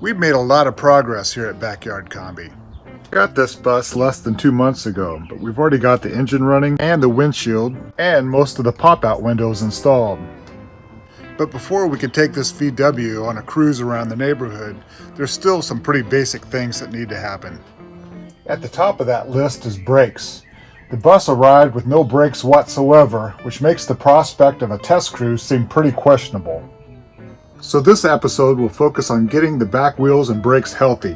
We've made a lot of progress here at Backyard Kombi. Got this bus less than 2 months ago, but we've already got the engine running and the windshield and most of the pop-out windows installed. But before we can take this VW on a cruise around the neighborhood, there's still some pretty basic things that need to happen. At the top of that list is brakes. The bus arrived with no brakes whatsoever, which makes the prospect of a test cruise seem pretty questionable. So this episode will focus on getting the back wheels and brakes healthy.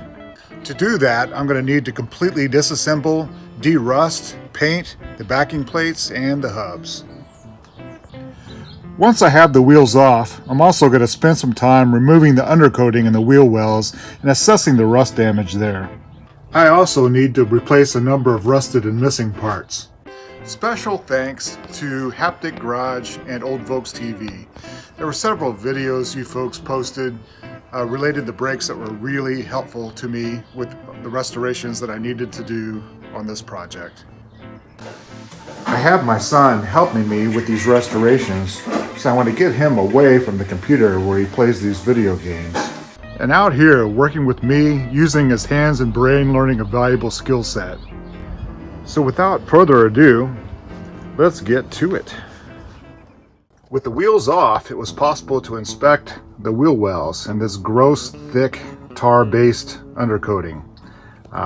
To do that, I'm going to need to completely disassemble, de-rust, paint the backing plates and the hubs. Once I have the wheels off, I'm also going to spend some time removing the undercoating in the wheel wells and assessing the rust damage there. I also need to replace a number of rusted and missing parts. Special thanks to Haptic Garage and Old Volks TV. There were several videos you folks posted related to brakes that were really helpful to me with the restorations that I needed to do on this project. I have my son helping me with these restorations, so I want to get him away from the computer where he plays these video games. And out here working with me, using his hands and brain, learning a valuable skill set. So without further ado, let's get to it. With the wheels off, it was possible to inspect the wheel wells and this gross, thick, tar-based undercoating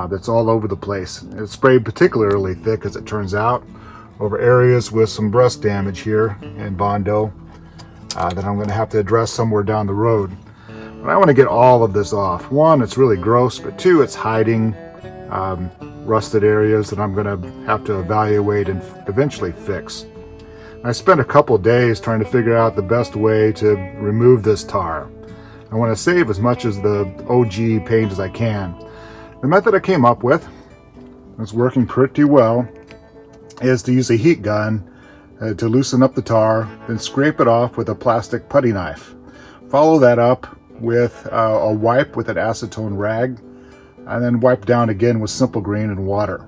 that's all over the place. It's sprayed particularly thick, as it turns out, over areas with some rust damage here in Bondo that I'm going to have to address somewhere down the road. But I want to get all of this off. One, it's really gross, but two, it's hiding rusted areas that I'm going to have to evaluate and eventually fix. I spent a couple days trying to figure out the best way to remove this tar. I want to save as much as the OG paint as I can. The method I came up with, that's working pretty well, is to use a heat gun to loosen up the tar, then scrape it off with a plastic putty knife. Follow that up with a wipe with an acetone rag, and then wipe down again with Simple Green and water.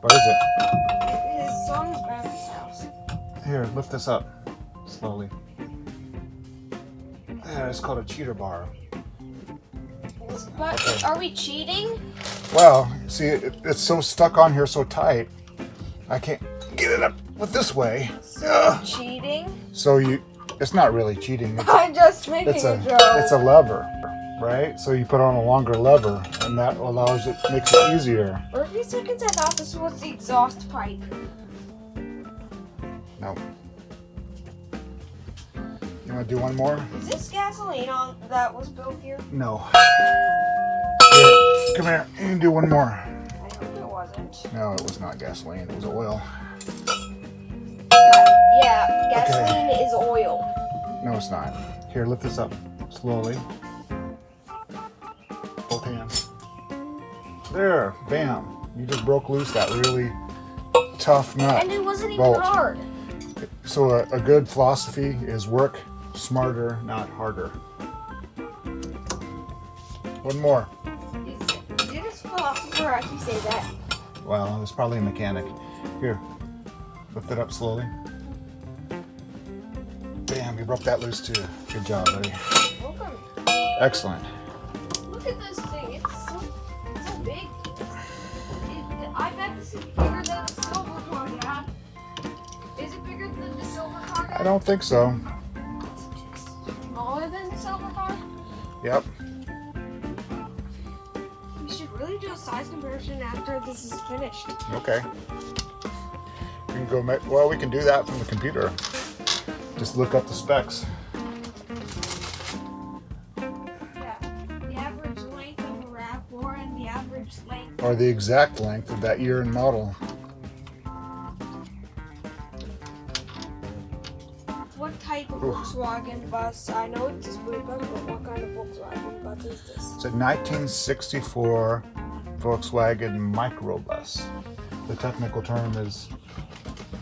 What is it? It is Son's grandma's house. Here, lift this up slowly. There, it's called a cheater bar. But Okay. are we cheating? Well, see, it's so stuck on here so tight, I can't get it up with this way. So cheating? So it's not really cheating. I'm just making It's a joke. it's a lever, right? So you put on a longer lever, and that allows it, makes it easier. For a few seconds I thought this was the exhaust pipe. No. You want to do one more? Is this gasoline that was built here? No. Here, come here. You can do one more. I hope it wasn't. wasn't. No, it was not gasoline. It was oil. Yeah, gasoline is oil. No, it's not. Here, lift this up slowly. Both hands. There, bam. You just broke loose that really tough nut. And it wasn't even bolt. hard. So a good philosophy is work smarter, not harder. One more. Did this philosopher actually say that? Well, it's probably a mechanic. Here, lift it up slowly. Bam, you broke that loose too. Good job, buddy. Welcome. Excellent. Look at this thing. It's so big. I bet this is bigger than the silver car, Dad. Is it bigger than the silver car, Dad? I don't think so. Smaller than the silver car? Yep. We should really do a size comparison after this is finished. Okay. We can go. Well, we can do that from the computer. Just look up the specs. Yeah. The average length of a RAV4 and the average length. Or the exact length of that year and model. What type of Volkswagen bus? I know it's a school bus, but what kind of Volkswagen bus is this? It's a 1964 Volkswagen microbus. The technical term is,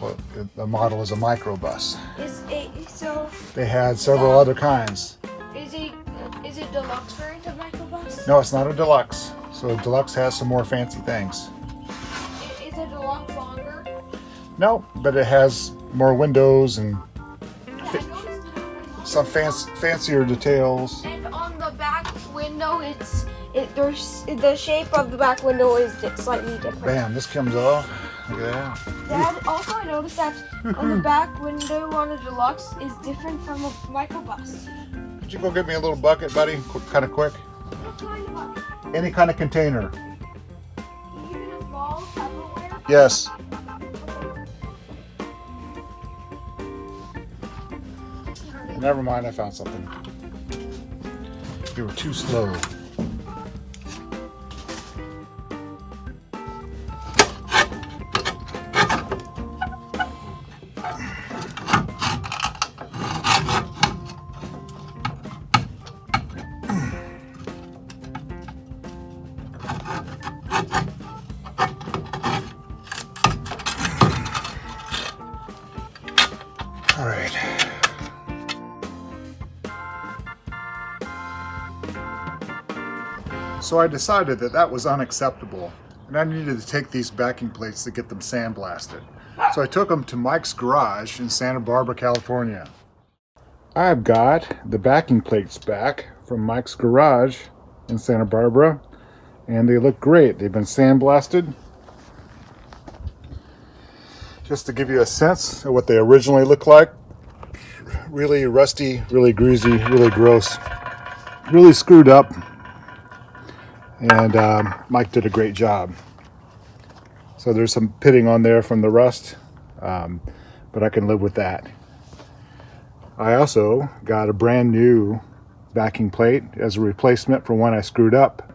well, the model is a microbus. So They had several other kinds. is it deluxe variant of microbus? No, it's not a deluxe. So deluxe has some more fancy things. Is a deluxe longer? No, but it has more windows and Yeah, I noticed it on some fancier details. And on the back window, there's the shape of the back window is slightly different. Bam, this comes off. Look at that. Dad, also I noticed that on the back window on a deluxe is different from a microbus. Could you go get me a little bucket, buddy? Kind of quick. What kind of bucket? Any kind of container. Even a small Tupperware? Yes. Never mind, I found something. You were too slow. All right. So I decided that was unacceptable, and I needed to take these backing plates to get them sandblasted. So I took them to Mike's garage in Santa Barbara, California. I've got the backing plates back from Mike's garage in Santa Barbara, and they look great. They've been sandblasted. Just to give you a sense of what they originally looked like. Really rusty, really greasy, really gross, really screwed up. And Mike did a great job. So there's some pitting on there from the rust, but I can live with that. I also got a brand new backing plate as a replacement for one I screwed up.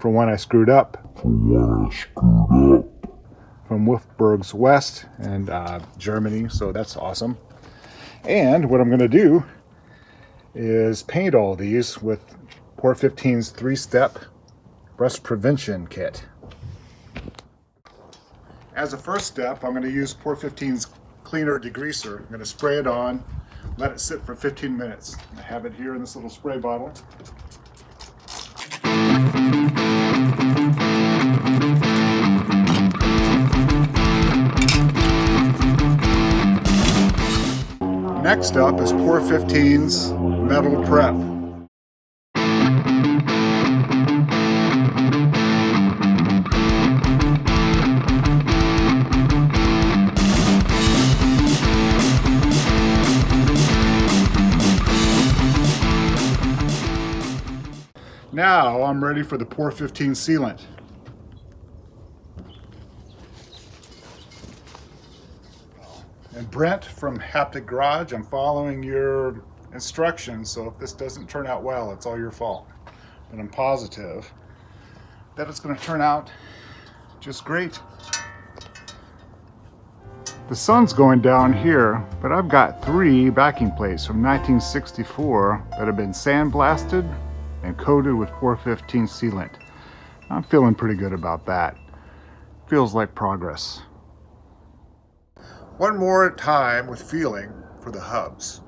From Wolfsburg's West and Germany, so that's awesome. And what I'm going to do is paint all these with Pour 15's 3-step rust prevention kit. As a first step, I'm going to use Pour 15's cleaner degreaser. I'm going to spray it on, let it sit for 15 minutes. I have it here in this little spray bottle. Next up is Pour 15's metal prep. Now I'm ready for the Pour 15 sealant. And Brent from Haptic Garage, I'm following your instructions, so if this doesn't turn out well, it's all your fault. But I'm positive that it's going to turn out just great. The sun's going down here, but I've got 3 backing plates from 1964 that have been sandblasted and coated with 415 sealant. I'm feeling pretty good about that. Feels like progress. One more time with feeling for the hubs.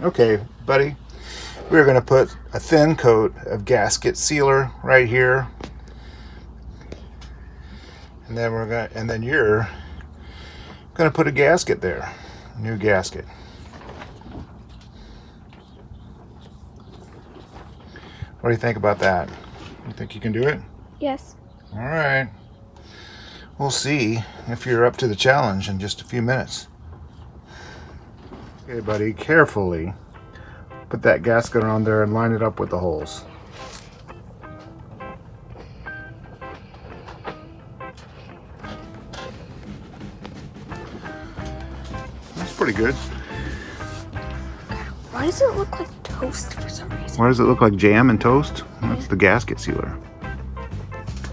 Okay, buddy, we're going to put a thin coat of gasket sealer right here, and then you're going to put a gasket there, a new gasket. What do you think about that? You think you can do it? Yes. All right. We'll see if you're up to the challenge in just a few minutes. Okay, buddy, carefully put that gasket on there and line it up with the holes. That's pretty good. Why does it look like toast for some reason? Why does it look like jam and toast? That's the gasket sealer.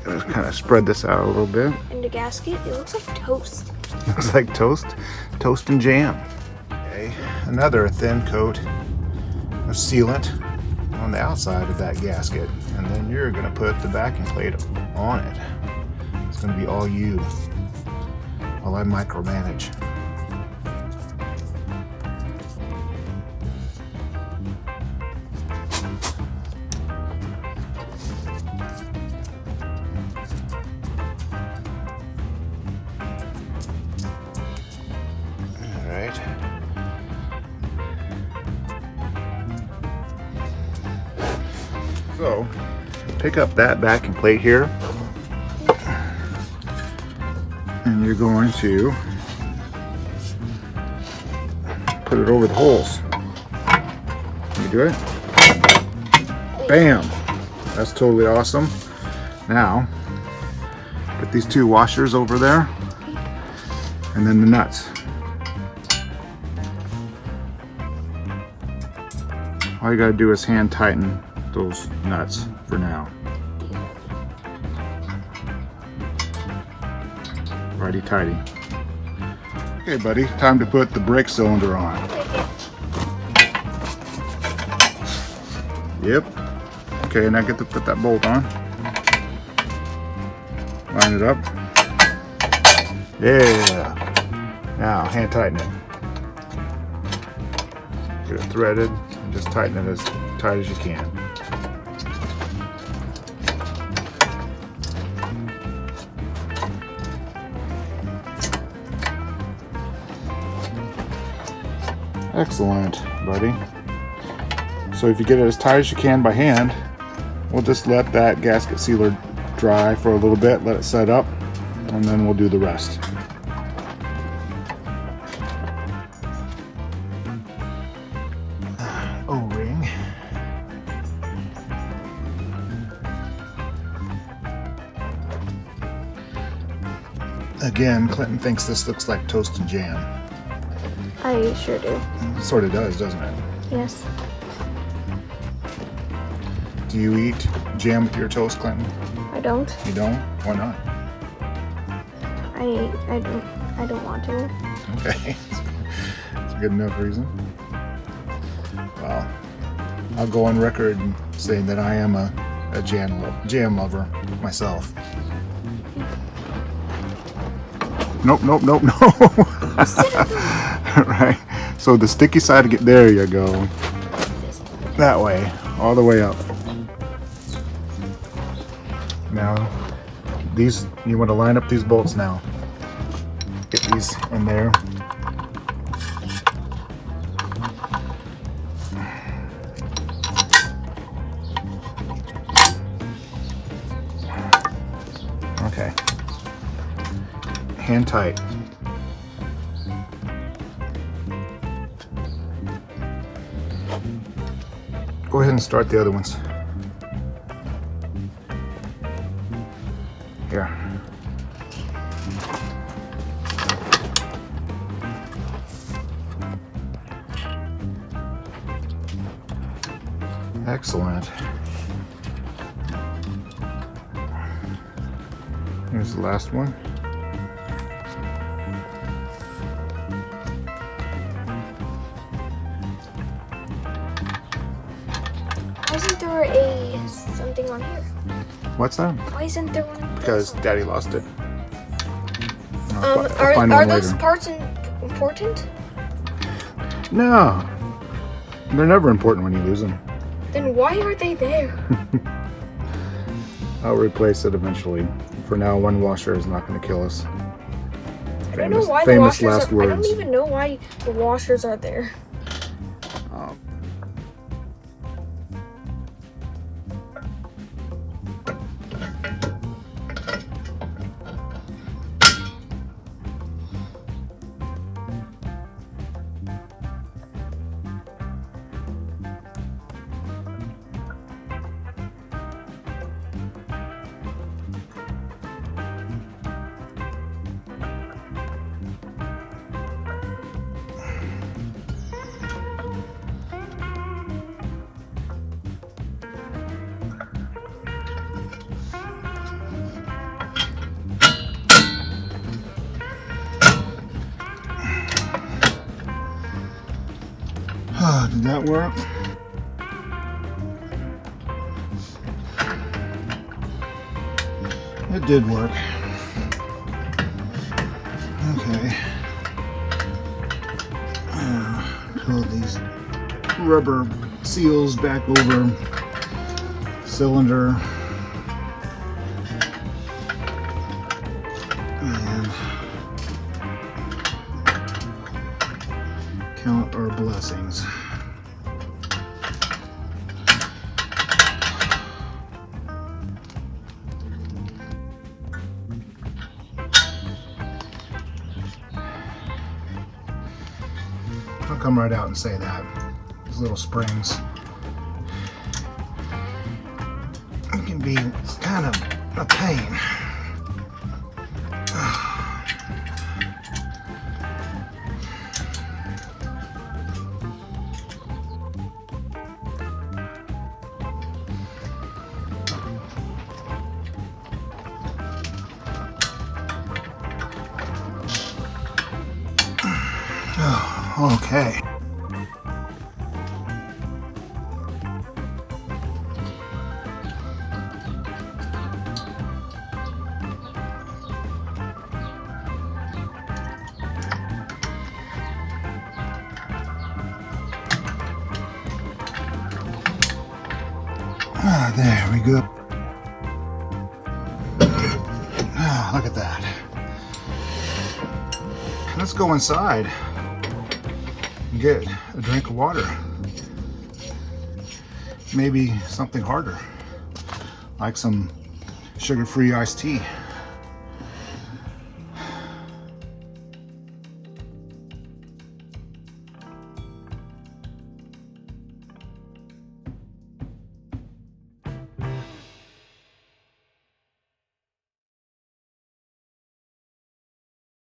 Gotta kind of spread this out a little bit. In the gasket, it looks like toast. Looks like toast and jam. Okay, another thin coat of sealant on the outside of that gasket, and then you're going to put the backing plate on it. It's going to be all you while I micromanage. All right. So, pick up that backing plate here, and you're going to put it over the holes. Can you do it? Bam! That's totally awesome. Now, put these 2 washers over there, and then the nuts. All you gotta do is hand tighten those nuts for now. Righty tighty. Okay, buddy, time to put the brake cylinder on. Yep. Okay, now get to put that bolt on. Line it up. Yeah. Now hand tighten it. Get it threaded and just tighten it as tight as you can. Excellent, buddy. So if you get it as tight as you can by hand, we'll just let that gasket sealer dry for a little bit, let it set up, and then we'll do the rest. O-ring. Again, Clinton thinks this looks like toast and jam. I sure do. It sort of does, doesn't it? Yes. Do you eat jam with your toast, Clinton? I don't. You don't? Why not? I don't want to. Okay. That's a good enough reason. Well, I'll go on record saying that I am a jam lover myself. Nope. Right. So the sticky side, there you go. That way, all the way up. Now, you want to line up these bolts now. Get these in there. Okay. Hand tight. Go ahead and start the other ones. Here. Excellent. Here's the last one. Why isn't there something on here? What's that? Why isn't there one? Because Daddy lost it. Are those parts important? No. They're never important when you lose them. Then why are they there? I'll replace it eventually. For now, one washer is not going to kill us. I don't know why the washers are. I don't even know why the washers are there. Did that work? It did work. Okay. Pull these rubber seals back over cylinder. And count our blessings. I'll come right out and say that. These little springs, it can be kind of a pain. Okay. There we go. Look at that. Let's go inside and get a drink of water. Maybe something harder, like some sugar-free iced tea.